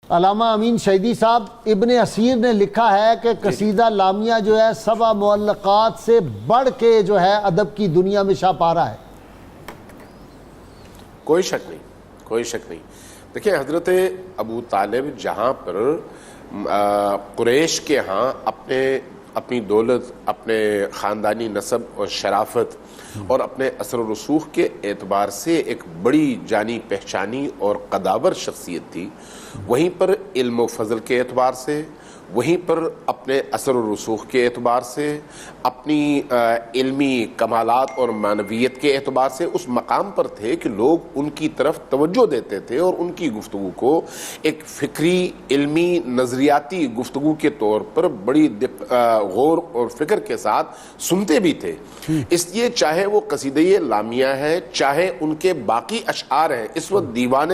علامہ امین شہیدی صاحب، ابن اسیر نے لکھا ہے کہ قصیدہ لامیہ جو ہے 7 معلقات سے بڑھ کے جو ہے ادب کی دنیا میں شاپارہ ہے۔ کوئی شک نہیں، کوئی شک نہیں۔ دیکھیں حضرت ابو طالب جہاں پر قریش کے ہاں اپنی دولت، اپنے خاندانی نسب اور شرافت اور اپنے اثر و رسوخ کے اعتبار سے ایک بڑی جانی پہچانی اور قداور شخصیت تھی، وہیں پر علم و فضل کے اعتبار سے، وہیں پر اپنے اثر و رسوخ کے اعتبار سے، اپنی علمی کمالات اور معنویت کے اعتبار سے اس مقام پر تھے کہ لوگ ان کی طرف توجہ دیتے تھے اور ان کی گفتگو کو ایک فکری، علمی، نظریاتی گفتگو کے طور پر بڑی غور اور فکر کے ساتھ سنتے بھی تھے۔ اس لیے چاہے وہ قصیدہ لامیا ہے، چاہے ان کے باقی اشعار ہیں، اس وقت دیوان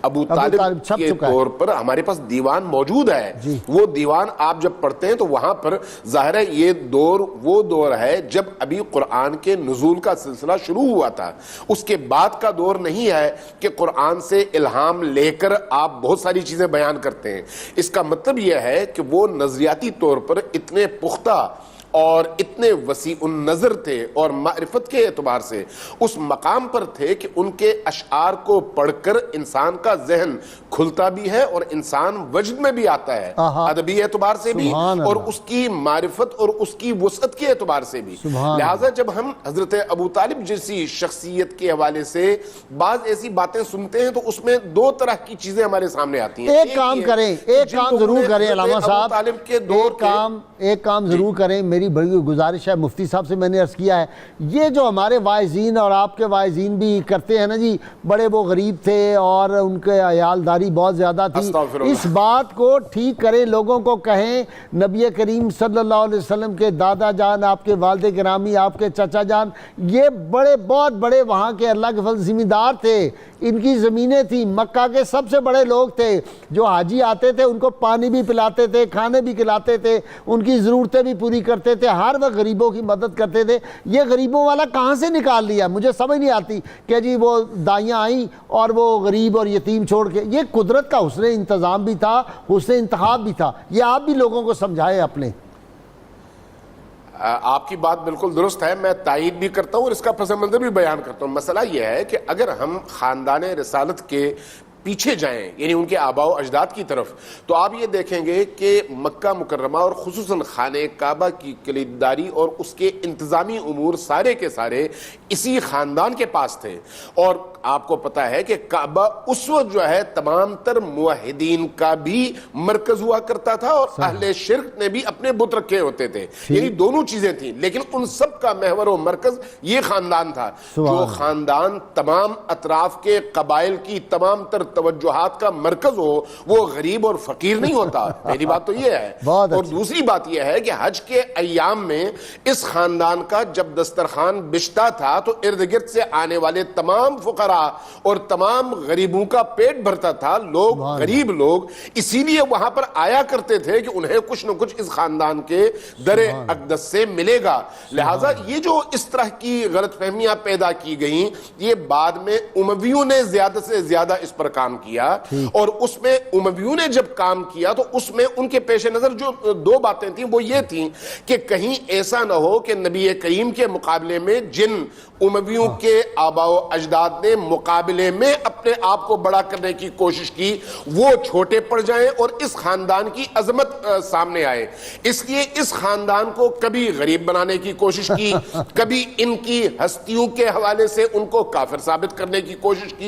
ابو طالب کے طور پر ہمارے پاس دیوان موجود ہے، وہ دیوان آپ جب پڑھتے ہیں تو وہاں پر ظاہر ہے یہ دور وہ دور ہے جب ابھی قرآن کے نزول کا سلسلہ شروع ہوا تھا، اس کے بعد کا دور نہیں ہے کہ قرآن سے الہام لے کر آپ بہت ساری چیزیں بیان کرتے ہیں۔ اس کا مطلب یہ ہے کہ وہ نظریاتی طور پر اتنے پختہ اور اتنے وسیع النظر تھے اور معرفت کے اعتبار سے اس مقام پر تھے کہ ان کے اشعار کو پڑھ کر انسان کا ذہن کھلتا بھی ہے اور انسان وجد میں بھی آتا ہے، ادبی اعتبار سے بھی اور اس کی معرفت اور اس کی وسعت کے اعتبار سے بھی۔ لہٰذا جب ہم حضرت ابو طالب جیسی شخصیت کے حوالے سے بعض ایسی باتیں سنتے ہیں تو اس میں دو طرح کی چیزیں ہمارے سامنے آتی ہیں۔ ایک کام ضرور کریں علامہ صاحب، ایک کام ضرور کریں، میری بڑی گزارش ہے، مفتی صاحب سے میں نے عرض کیا ہے، یہ جو ہمارے واعظین اور آپ کے واعظین بھی کرتے ہیں نا جی، بڑے وہ غریب تھے اور ان کے عیالداری بہت زیادہ تھی، اس بات کو ٹھیک کریں، لوگوں کو کہیں نبی کریم صلی اللہ علیہ وسلم کے دادا جان، آپ کے والد گرامی، آپ کے چچا جان، یہ بہت بڑے وہاں کے اللہ کے فضل زمیندار تھے، ان کی زمینیں تھیں، مکہ کے سب سے بڑے لوگ تھے، جو حاجی آتے تھے ان کو پانی بھی پلاتے تھے، کھانے بھی کھلاتے تھے، ان کی ضرورتیں بھی پوری کرتے تھے، ہر وقت غریبوں کی مدد کرتے تھے۔ یہ غریبوں والا کہاں سے نکال لیا؟ مجھے سمجھ نہیں آتی کہ جی وہ دائیاں آئیں اور وہ غریب اور یتیم چھوڑ کے، یہ قدرت کا حسن انتظام بھی تھا، حسن انتخاب بھی تھا، یہ آپ بھی لوگوں کو سمجھائے اپنے۔ آپ کی بات بالکل درست ہے، میں تائید بھی کرتا ہوں اور اس کا پس منظر بھی بیان کرتا ہوں۔ مسئلہ یہ ہے کہ اگر ہم خاندان رسالت کے پیچھے جائیں، یعنی ان کے آباء و اجداد کی طرف، تو آپ یہ دیکھیں گے کہ مکہ مکرمہ اور خصوصاً خانہ کعبہ کی کلیدداری اور اس کے انتظامی امور سارے کے سارے اسی خاندان کے پاس تھے، اور آپ کو پتا ہے کہ کعبہ اس وقت جو ہے تمام تر موحدین کا بھی مرکز ہوا کرتا تھا اور اہل شرک نے بھی اپنے بت رکھے ہوتے تھے، یعنی دونوں چیزیں تھیں، لیکن ان سب کا محور و مرکز یہ خاندان تھا۔ جو خاندان تمام اطراف کے قبائل کی تمام تر توجہات کا مرکز ہو، وہ غریب اور فقیر نہیں ہوتا، میری بات تو یہ ہے۔ اور دوسری بات یہ ہے کہ حج کے ایام میں اس خاندان کا جب دسترخوان بچھتا تھا تو ارد گرد سے آنے والے تمام فقراء اور تمام غریبوں کا پیٹ بھرتا تھا، لوگ غریب لوگ اسی لیے وہاں پر آیا کرتے تھے کہ انہیں کچھ نہ کچھ اس خاندان کے در اقدس سے ملے گا۔ لہٰذا یہ جو اس طرح کی غلط فہمیاں پیدا کی گئیں، یہ بعد میں امویوں نے زیادہ سے زیادہ اس پر کام کیا، اور اس میں امویوں نے جب کام کیا تو اس میں ان کے پیش نظر جو دو باتیں تھیں وہ یہ تھیں کہ کہیں ایسا نہ ہو کہ نبی کریم کے مقابلے میں جن امویوں کے آباء و اجداد نے مقابلے میں اپنے آپ کو بڑا کرنے کی کوشش کی، وہ چھوٹے پڑ جائیں اور اس خاندان کی عظمت سامنے آئے۔ اس لیے اس خاندان کو کبھی غریب بنانے کی کوشش کی، کبھی ان کی ہستیوں کے حوالے سے ان کو کافر ثابت کرنے کی کوشش کی۔